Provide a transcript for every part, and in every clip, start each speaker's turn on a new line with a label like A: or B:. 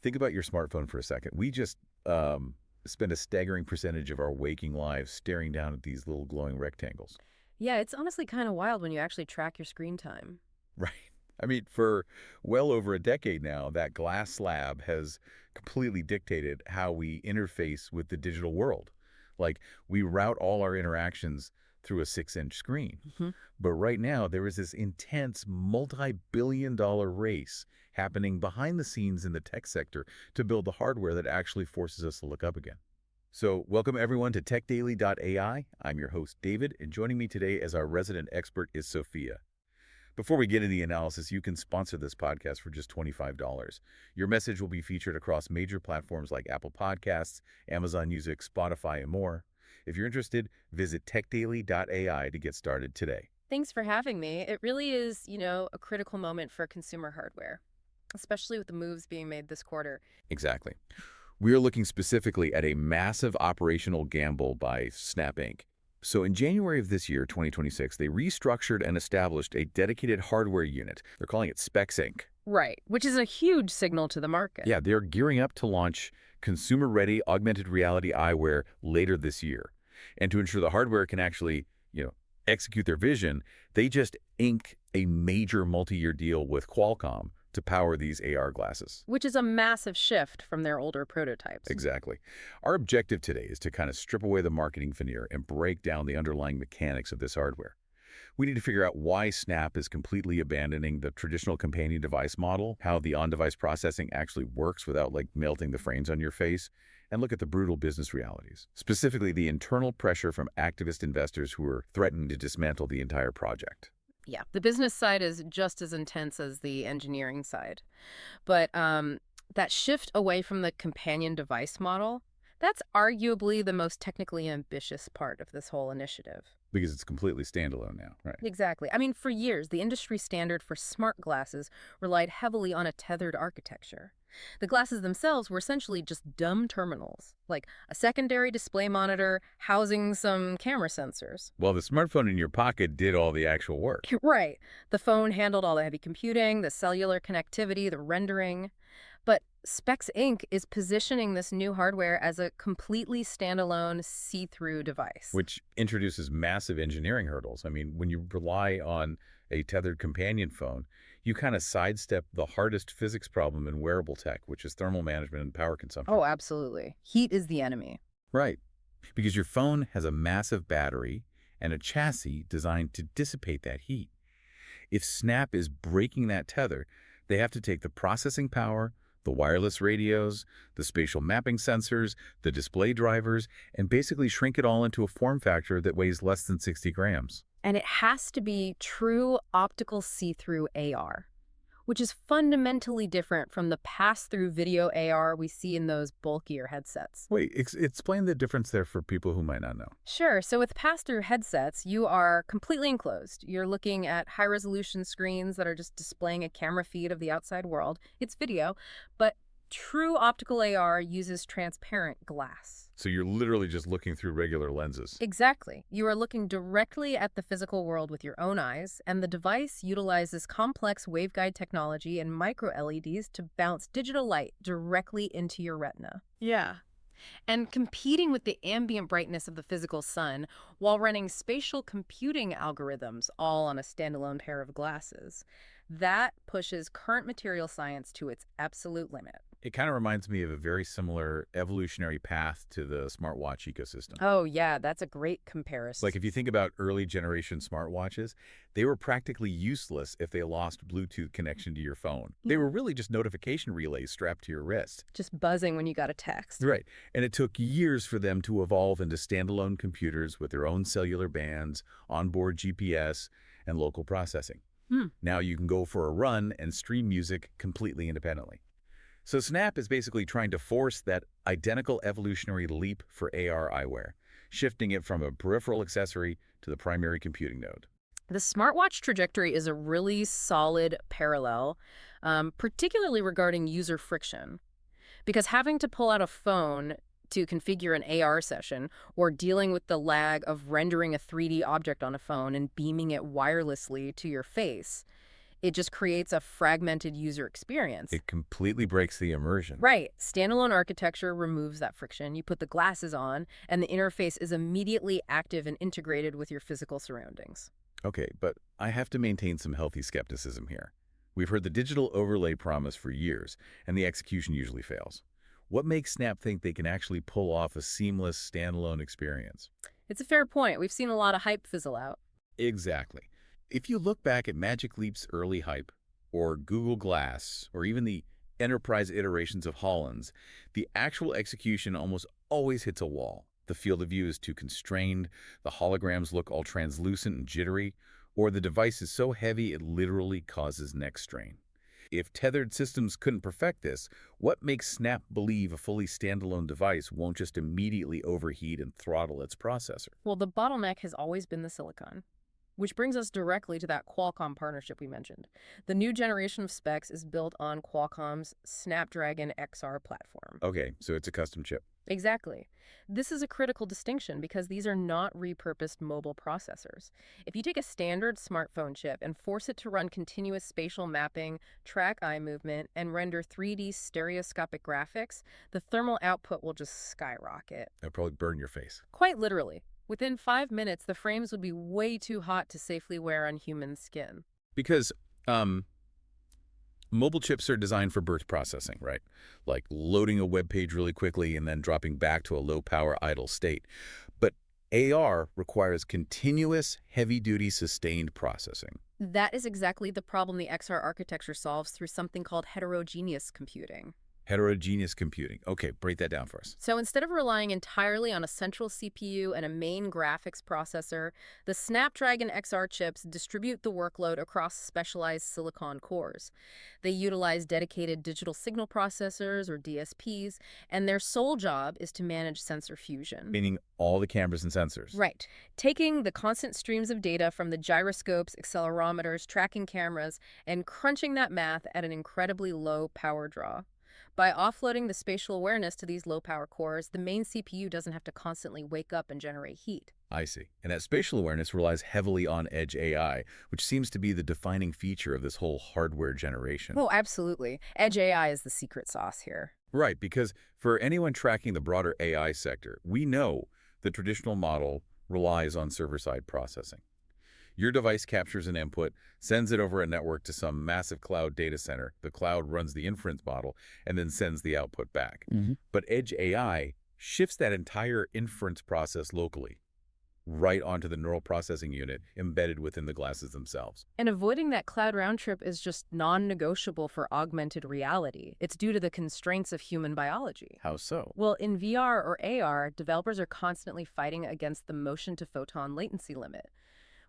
A: Think about your smartphone for a second. We just spend a staggering percentage of our waking lives staring down at these little glowing rectangles.
B: Yeah, it's honestly kind of wild when you actually track your screen time.
A: Right. I mean, for well over a decade now, that glass slab has completely dictated how we interface with the digital world. Like, we route all our interactions through a 6-inch screen.
B: Hmm.
A: But right now, there is this intense multi-billion-dollar race happening behind the scenes in the tech sector to build the hardware that actually forces us to look up again. So, welcome everyone to TechDaily.ai. I'm your host, David, and joining me today as our resident expert is Sophia. Before we get into the analysis, you can sponsor this podcast for just $25. Your message will be featured across major platforms like Apple Podcasts, Amazon Music, Spotify, and more. If you're interested, visit techdaily.ai to get started today.
B: Thanks for having me. It really is, a critical moment for consumer hardware, especially with the moves being made this quarter.
A: Exactly. We are looking specifically at a massive operational gamble by Snap Inc. So in January of this year, 2026, they restructured and established a dedicated hardware unit. They're calling it Specs Inc.
B: Right, which is a huge signal to the market.
A: Yeah, they're gearing up to launch consumer-ready augmented reality eyewear later this year. And to ensure the hardware can actually, execute their vision, they just inked a major multi-year deal with Qualcomm to power these AR glasses.
B: Which is a massive shift from their older prototypes.
A: Exactly. Our objective today is to kind of strip away the marketing veneer and break down the underlying mechanics of this hardware. We need to figure out why Snap is completely abandoning the traditional companion device model, how the on-device processing actually works without melting the frames on your face, and look at the brutal business realities, specifically the internal pressure from activist investors who are threatening to dismantle the entire project.
B: Yeah, the business side is just as intense as the engineering side. But that shift away from the companion device model, that's arguably the most technically ambitious part of this whole initiative.
A: Because it's completely standalone now, right?
B: Exactly. I mean, for years, the industry standard for smart glasses relied heavily on a tethered architecture. The glasses themselves were essentially just dumb terminals, like a secondary display monitor housing some camera sensors.
A: Well, the smartphone in your pocket did all the actual work.
B: Right. The phone handled all the heavy computing, the cellular connectivity, the rendering. But Specs Inc. is positioning this new hardware as a completely standalone, see-through device.
A: Which introduces massive engineering hurdles. I mean, when you rely on a tethered companion phone, you kind of sidestep the hardest physics problem in wearable tech, which is thermal management and power consumption.
B: Oh, absolutely. Heat is the enemy.
A: Right. Because your phone has a massive battery and a chassis designed to dissipate that heat. If Snap is breaking that tether, they have to take the processing power, the wireless radios, the spatial mapping sensors, the display drivers, and basically shrink it all into a form factor that weighs less than 60 grams.
B: And it has to be true optical see-through AR, which is fundamentally different from the pass-through video AR we see in those bulkier headsets.
A: Wait, explain the difference there for people who might not know.
B: Sure, so with pass-through headsets, you are completely enclosed. You're looking at high-resolution screens that are just displaying a camera feed of the outside world. It's video, but true optical AR uses transparent glass.
A: So you're literally just looking through regular lenses.
B: Exactly. You are looking directly at the physical world with your own eyes, and the device utilizes complex waveguide technology and micro LEDs to bounce digital light directly into your retina. Yeah. And competing with the ambient brightness of the physical sun while running spatial computing algorithms all on a standalone pair of glasses. That pushes current material science to its absolute limit.
A: It kind of reminds me of a very similar evolutionary path to the smartwatch ecosystem.
B: Oh, yeah, that's a great comparison.
A: Like if you think about early generation smartwatches, they were practically useless if they lost Bluetooth connection to your phone. They were really just notification relays strapped to your wrist.
B: Just buzzing when you got a text.
A: Right. And it took years for them to evolve into standalone computers with their own cellular bands, onboard GPS, and local processing. Now you can go for a run and stream music completely independently. So Snap is basically trying to force that identical evolutionary leap for AR eyewear, shifting it from a peripheral accessory to the primary computing node.
B: The smartwatch trajectory is a really solid parallel, particularly regarding user friction. Because having to pull out a phone to configure an AR session or dealing with the lag of rendering a 3D object on a phone and beaming it wirelessly to your face, It just creates a fragmented user experience.
A: It completely breaks the immersion.
B: Right. Standalone architecture removes that friction. You put the glasses on, and the interface is immediately active and integrated with your physical surroundings.
A: Okay, but I have to maintain some healthy skepticism here. We've heard the digital overlay promise for years, and the execution usually fails. What makes Snap think they can actually pull off a seamless standalone experience?
B: It's a fair point. We've seen a lot of hype fizzle out.
A: Exactly. If you look back at Magic Leap's early hype, or Google Glass, or even the enterprise iterations of Holland's, the actual execution almost always hits a wall. The field of view is too constrained, the holograms look all translucent and jittery, or the device is so heavy it literally causes neck strain. If tethered systems couldn't perfect this, what makes Snap believe a fully standalone device won't just immediately overheat and throttle its processor?
B: Well, the bottleneck has always been the silicon. Which brings us directly to that Qualcomm partnership we mentioned. The new generation of specs is built on Qualcomm's Snapdragon XR platform.
A: Okay, so it's a custom chip.
B: Exactly. This is a critical distinction because these are not repurposed mobile processors. If you take a standard smartphone chip and force it to run continuous spatial mapping, track eye movement, and render 3D stereoscopic graphics, the thermal output will just skyrocket.
A: That'll probably burn your face.
B: Quite literally. Within 5 minutes, the frames would be way too hot to safely wear on human skin.
A: Because mobile chips are designed for burst processing, right? Like loading a web page really quickly and then dropping back to a low-power idle state. But AR requires continuous, heavy-duty, sustained processing.
B: That is exactly the problem the XR architecture solves through something called heterogeneous computing.
A: Heterogeneous computing. Okay, break that down for us.
B: So instead of relying entirely on a central CPU and a main graphics processor, the Snapdragon XR chips distribute the workload across specialized silicon cores. They utilize dedicated digital signal processors, or DSPs, and their sole job is to manage sensor fusion.
A: Meaning all the cameras and sensors.
B: Right. Taking the constant streams of data from the gyroscopes, accelerometers, tracking cameras, and crunching that math at an incredibly low power draw. By offloading the spatial awareness to these low-power cores, the main CPU doesn't have to constantly wake up and generate heat.
A: I see. And that spatial awareness relies heavily on edge AI, which seems to be the defining feature of this whole hardware generation.
B: Oh, absolutely. Edge AI is the secret sauce here.
A: Right, because for anyone tracking the broader AI sector, we know the traditional model relies on server-side processing. Your device captures an input, sends it over a network to some massive cloud data center. The cloud runs the inference model and then sends the output back. But Edge AI shifts that entire inference process locally, right onto the neural processing unit embedded within the glasses themselves.
B: And avoiding that cloud round trip is just non-negotiable for augmented reality. It's due to the constraints of human biology.
A: How so?
B: Well, in VR or AR, developers are constantly fighting against the motion-to-photon latency limit.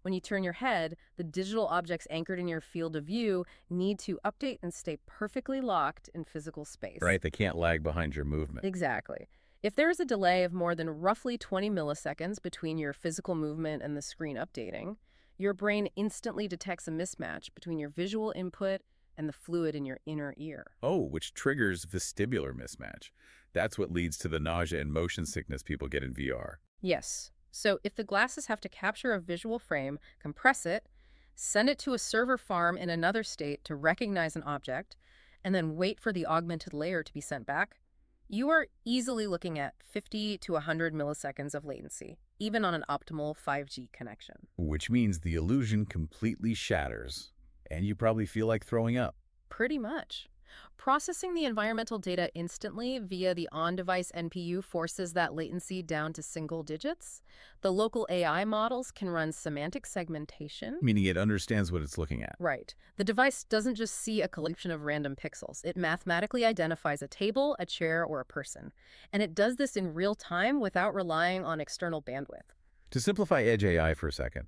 B: When you turn your head, the digital objects anchored in your field of view need to update and stay perfectly locked in physical space.
A: Right, they can't lag behind your movement.
B: Exactly. If there is a delay of more than roughly 20 milliseconds between your physical movement and the screen updating, your brain instantly detects a mismatch between your visual input and the fluid in your inner ear.
A: Oh, which triggers vestibular mismatch. That's what leads to the nausea and motion sickness people get in VR.
B: Yes. So if the glasses have to capture a visual frame, compress it, send it to a server farm in another state to recognize an object, and then wait for the augmented layer to be sent back, you are easily looking at 50 to 100 milliseconds of latency, even on an optimal 5G connection.
A: Which means the illusion completely shatters, and you probably feel like throwing up.
B: Pretty much. Processing the environmental data instantly via the on-device NPU forces that latency down to single digits. The local AI models can run semantic segmentation.
A: Meaning it understands what it's looking at.
B: Right. The device doesn't just see a collection of random pixels. It mathematically identifies a table, a chair, or a person. And it does this in real time without relying on external bandwidth.
A: To simplify Edge AI for a second,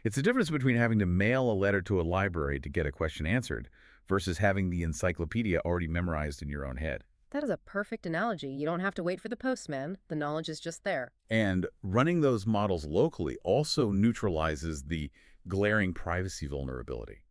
A: it's the difference between having to mail a letter to a library to get a question answered versus having the encyclopedia already memorized in your own head.
B: That is a perfect analogy. You don't have to wait for the postman. The knowledge is just there.
A: And running those models locally also neutralizes the glaring privacy vulnerability.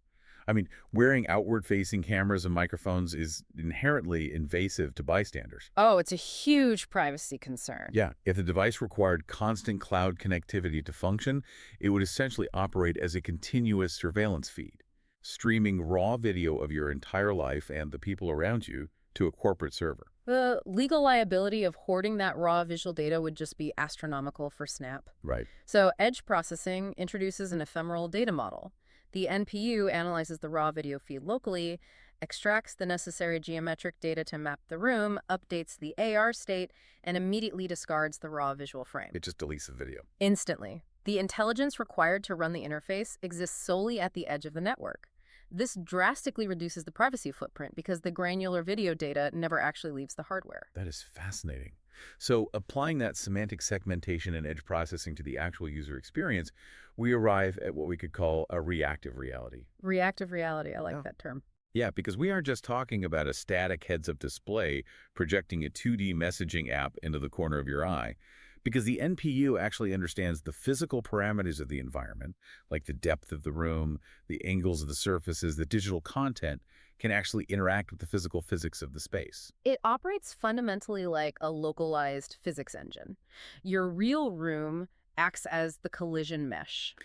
A: I mean, wearing outward-facing cameras and microphones is inherently invasive to bystanders.
B: Oh, it's a huge privacy concern.
A: Yeah, if the device required constant cloud connectivity to function, it would essentially operate as a continuous surveillance feed. streaming raw video of your entire life and the people around you to a corporate server.
B: The legal liability of hoarding that raw visual data would just be astronomical for Snap.
A: Right.
B: So edge processing introduces an ephemeral data model. The NPU analyzes the raw video feed locally, extracts the necessary geometric data to map the room, updates the AR state, and immediately discards the raw visual frame.
A: It just deletes the video.
B: Instantly. The intelligence required to run the interface exists solely at the edge of the network. This drastically reduces the privacy footprint because the granular video data never actually leaves the hardware.
A: That is fascinating. So applying that semantic segmentation and edge processing to the actual user experience, we arrive at what we could call a reactive reality.
B: Reactive reality, I like that term.
A: Yeah, because we aren't just talking about a static heads-up display projecting a 2D messaging app into the corner of your eye, because the NPU actually understands the physical parameters of the environment, like the depth of the room, the angles of the surfaces, the digital content, can actually interact with the physical physics of the space.
B: It operates fundamentally like a localized physics engine. Your real room acts as the collision mesh.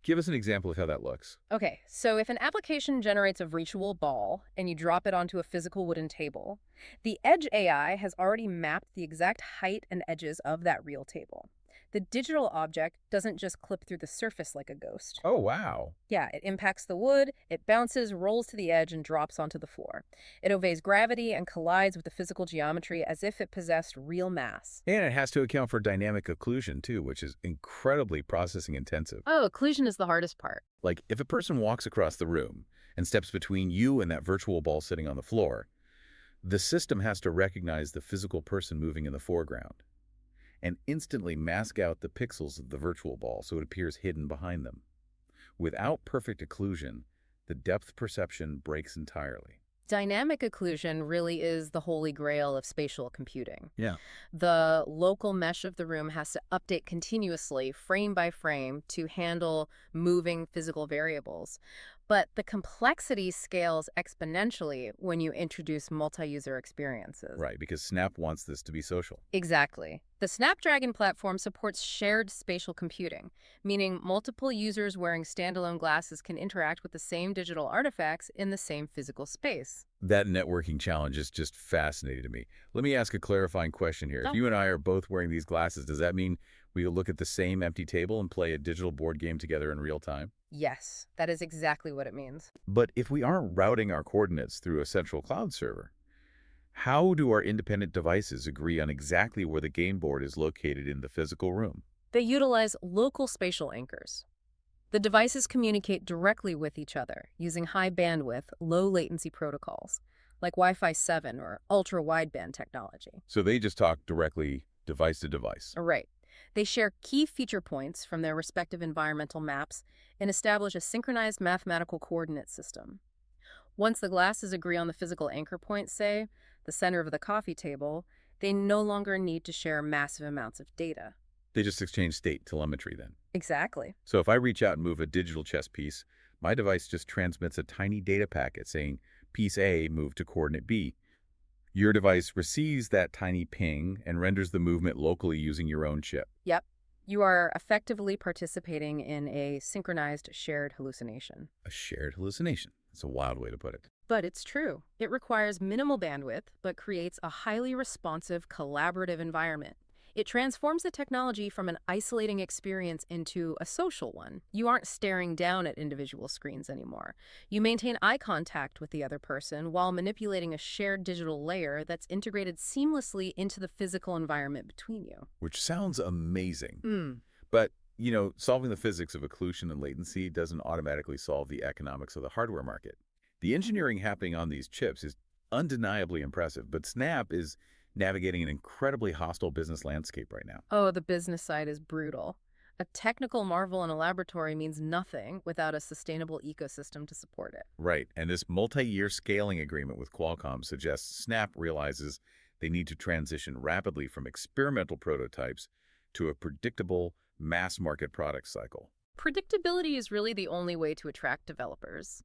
A: Give us an example of how that looks.
B: Okay, so if an application generates a virtual ball and you drop it onto a physical wooden table, the Edge AI has already mapped the exact height and edges of that real table. The digital object doesn't just clip through the surface like a ghost.
A: Oh, wow.
B: Yeah, it impacts the wood, it bounces, rolls to the edge, and drops onto the floor. It obeys gravity and collides with the physical geometry as if it possessed real mass.
A: And it has to account for dynamic occlusion, too, which is incredibly processing intensive.
B: Oh, occlusion is the hardest part.
A: Like, if a person walks across the room and steps between you and that virtual ball sitting on the floor, the system has to recognize the physical person moving in the foreground and instantly mask out the pixels of the virtual ball so it appears hidden behind them. Without perfect occlusion, the depth perception breaks entirely.
B: Dynamic occlusion really is the holy grail of spatial computing.
A: Yeah.
B: The local mesh of the room has to update continuously, frame by frame, to handle moving physical variables. But the complexity scales exponentially when you introduce multi-user experiences.
A: Right, because Snap wants this to be social.
B: Exactly. The Snapdragon platform supports shared spatial computing, meaning multiple users wearing standalone glasses can interact with the same digital artifacts in the same physical space.
A: That networking challenge is just fascinating to me. Let me ask a clarifying question here. If you and I are both wearing these glasses, does that mean we look at the same empty table and play a digital board game together in real time?
B: Yes, that is exactly what it means.
A: But if we aren't routing our coordinates through a central cloud server, how do our independent devices agree on exactly where the game board is located in the physical room?
B: They utilize local spatial anchors. The devices communicate directly with each other using high bandwidth, low latency protocols, like Wi-Fi 7 or ultra-wideband technology.
A: So they just talk directly device to device.
B: Right. They share key feature points from their respective environmental maps and establish a synchronized mathematical coordinate system. Once the glasses agree on the physical anchor point, say, the center of the coffee table, they no longer need to share massive amounts of data.
A: They just exchange state telemetry then.
B: Exactly.
A: So if I reach out and move a digital chess piece, my device just transmits a tiny data packet saying piece A moved to coordinate B. Your device receives that tiny ping and renders the movement locally using your own chip.
B: Yep. You are effectively participating in a synchronized shared hallucination.
A: A shared hallucination. That's a wild way to put it.
B: But it's true. It requires minimal bandwidth, but creates a highly responsive, collaborative environment. It transforms the technology from an isolating experience into a social one. You aren't staring down at individual screens anymore. You maintain eye contact with the other person while manipulating a shared digital layer that's integrated seamlessly into the physical environment between you.
A: Which sounds amazing. But, solving the physics of occlusion and latency doesn't automatically solve the economics of the hardware market. The engineering happening on these chips is undeniably impressive, but Snap is navigating an incredibly hostile business landscape right now.
B: Oh, the business side is brutal. A technical marvel in a laboratory means nothing without a sustainable ecosystem to support it.
A: Right, and this multi-year scaling agreement with Qualcomm suggests Snap realizes they need to transition rapidly from experimental prototypes to a predictable mass-market product cycle.
B: Predictability is really the only way to attract developers.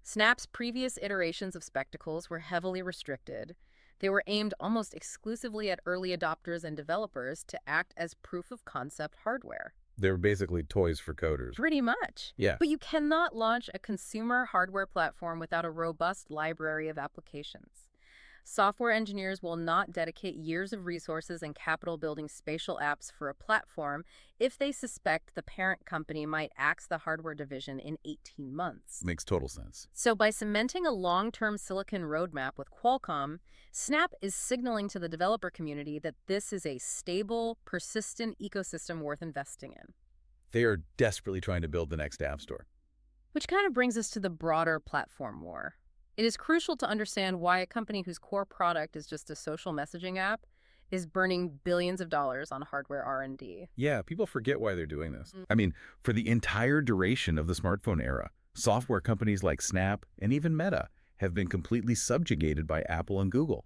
B: Snap's previous iterations of Spectacles were heavily restricted. They were aimed almost exclusively at early adopters and developers to act as proof-of-concept hardware.
A: They're basically toys for coders.
B: Pretty much.
A: Yeah.
B: But you cannot launch a consumer hardware platform without a robust library of applications. Software engineers will not dedicate years of resources and capital building spatial apps for a platform if they suspect the parent company might axe the hardware division in 18 months.
A: Makes total sense.
B: So, by cementing a long term silicon roadmap with Qualcomm, Snap is signaling to the developer community that this is a stable, persistent ecosystem worth investing in.
A: They are desperately trying to build the next app store.
B: Which kind of brings us to the broader platform war. It is crucial to understand why a company whose core product is just a social messaging app is burning billions of dollars on hardware R&D.
A: Yeah, people forget why they're doing this. I mean, for the entire duration of the smartphone era, software companies like Snap and even Meta have been completely subjugated by Apple and Google.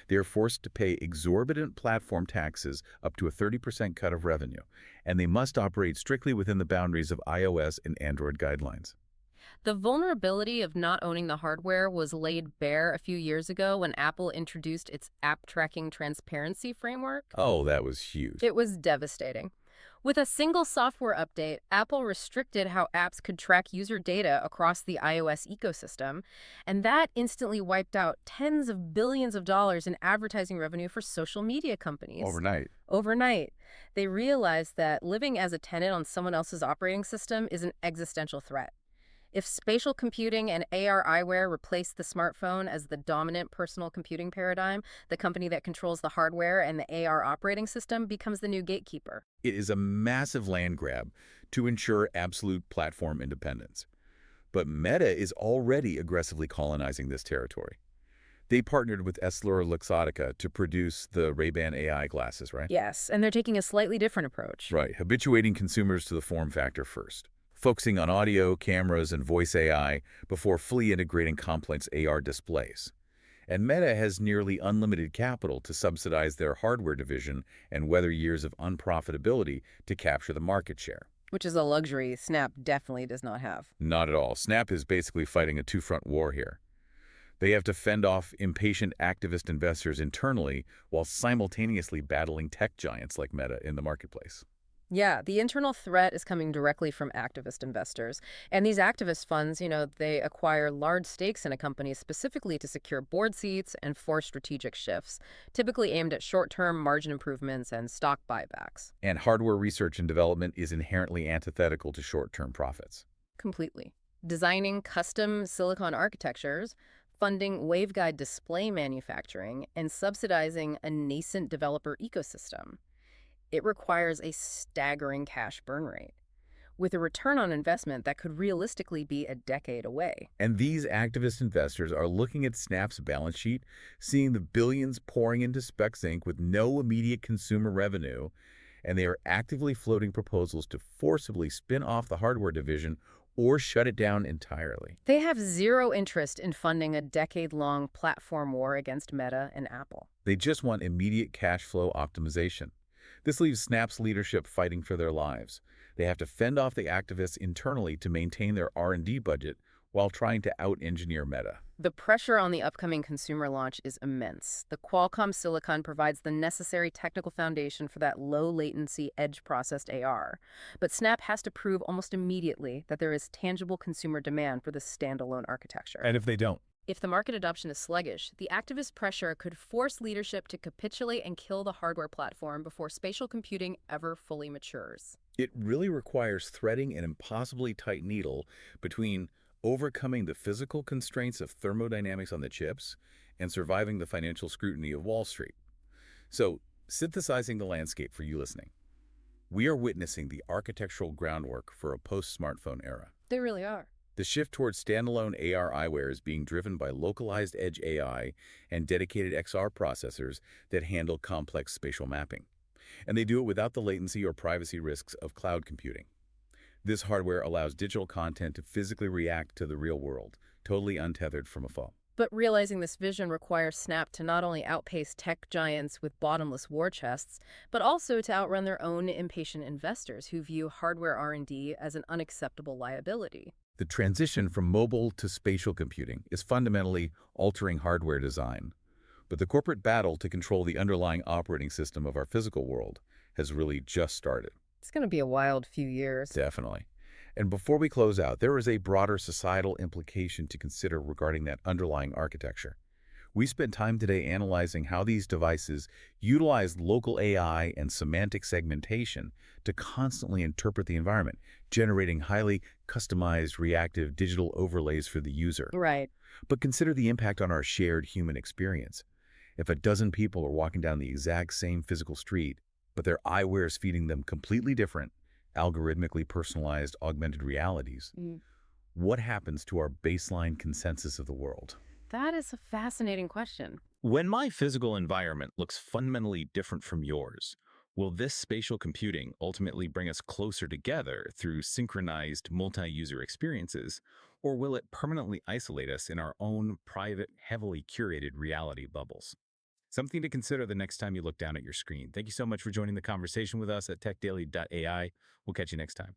A: They are forced to pay exorbitant platform taxes up to a 30% cut of revenue, and they must operate strictly within the boundaries of iOS and Android guidelines.
B: The vulnerability of not owning the hardware was laid bare a few years ago when Apple introduced its app tracking transparency framework.
A: Oh, that was huge.
B: It was devastating. With a single software update, Apple restricted how apps could track user data across the iOS ecosystem, and that instantly wiped out tens of billions of dollars in advertising revenue for social media companies.
A: Overnight.
B: Overnight, they realized that living as a tenant on someone else's operating system is an existential threat. If spatial computing and AR eyewear replace the smartphone as the dominant personal computing paradigm, the company that controls the hardware and the AR operating system becomes the new gatekeeper.
A: It is a massive land grab to ensure absolute platform independence. But Meta is already aggressively colonizing this territory. They partnered with EssilorLuxottica to produce the Ray-Ban AI glasses, right?
B: Yes, and they're taking a slightly different approach.
A: Right, habituating consumers to the form factor first, focusing on audio, cameras, and voice AI before fully integrating complex AR displays. And Meta has nearly unlimited capital to subsidize their hardware division and weather years of unprofitability to capture the market share.
B: Which is a luxury Snap definitely does not have.
A: Not at all. Snap is basically fighting a two-front war here. They have to fend off impatient activist investors internally while simultaneously battling tech giants like Meta in the marketplace.
B: Yeah, the internal threat is coming directly from activist investors. And these activist funds, they acquire large stakes in a company specifically to secure board seats and force strategic shifts, typically aimed at short-term margin improvements and stock buybacks.
A: And hardware research and development is inherently antithetical to short-term profits.
B: Completely. Designing custom silicon architectures, funding waveguide display manufacturing, and subsidizing a nascent developer ecosystem. It requires a staggering cash burn rate, with a return on investment that could realistically be a decade away.
A: And these activist investors are looking at Snap's balance sheet, seeing the billions pouring into Specs Inc. with no immediate consumer revenue, and they are actively floating proposals to forcibly spin off the hardware division or shut it down entirely.
B: They have zero interest in funding a decade-long platform war against Meta and Apple.
A: They just want immediate cash flow optimization. This leaves Snap's leadership fighting for their lives. They have to fend off the activists internally to maintain their R&D budget while trying to out-engineer Meta.
B: The pressure on the upcoming consumer launch is immense. The Qualcomm silicon provides the necessary technical foundation for that low-latency edge-processed AR. But Snap has to prove almost immediately that there is tangible consumer demand for this standalone architecture.
A: And if they don't?
B: If the market adoption is sluggish, the activist pressure could force leadership to capitulate and kill the hardware platform before spatial computing ever fully matures.
A: It really requires threading an impossibly tight needle between overcoming the physical constraints of thermodynamics on the chips and surviving the financial scrutiny of Wall Street. So, synthesizing the landscape for you listening, we are witnessing the architectural groundwork for a post-smartphone era.
B: They really are.
A: The shift towards standalone AR eyewear is being driven by localized edge AI and dedicated XR processors that handle complex spatial mapping. And they do it without the latency or privacy risks of cloud computing. This hardware allows digital content to physically react to the real world, totally untethered from a phone.
B: But realizing this vision requires Snap to not only outpace tech giants with bottomless war chests, but also to outrun their own impatient investors who view hardware R&D as an unacceptable liability.
A: The transition from mobile to spatial computing is fundamentally altering hardware design. But the corporate battle to control the underlying operating system of our physical world has really just started.
B: It's going to be a wild few years.
A: Definitely. And before we close out, there is a broader societal implication to consider regarding that underlying architecture. We spent time today analyzing how these devices utilize local AI and semantic segmentation to constantly interpret the environment, generating highly customized reactive digital overlays for the user.
B: Right.
A: But consider the impact on our shared human experience. If a dozen people are walking down the exact same physical street, but their eyewear is feeding them completely different, algorithmically personalized augmented realities,
B: Mm.
A: what happens to our baseline consensus of the world?
B: That is a fascinating question.
C: When my physical environment looks fundamentally different from yours, will this spatial computing ultimately bring us closer together through synchronized multi-user experiences, or will it permanently isolate us in our own private, heavily curated reality bubbles? Something to consider the next time you look down at your screen. Thank you so much for joining the conversation with us at TechDaily.ai. We'll catch you next time.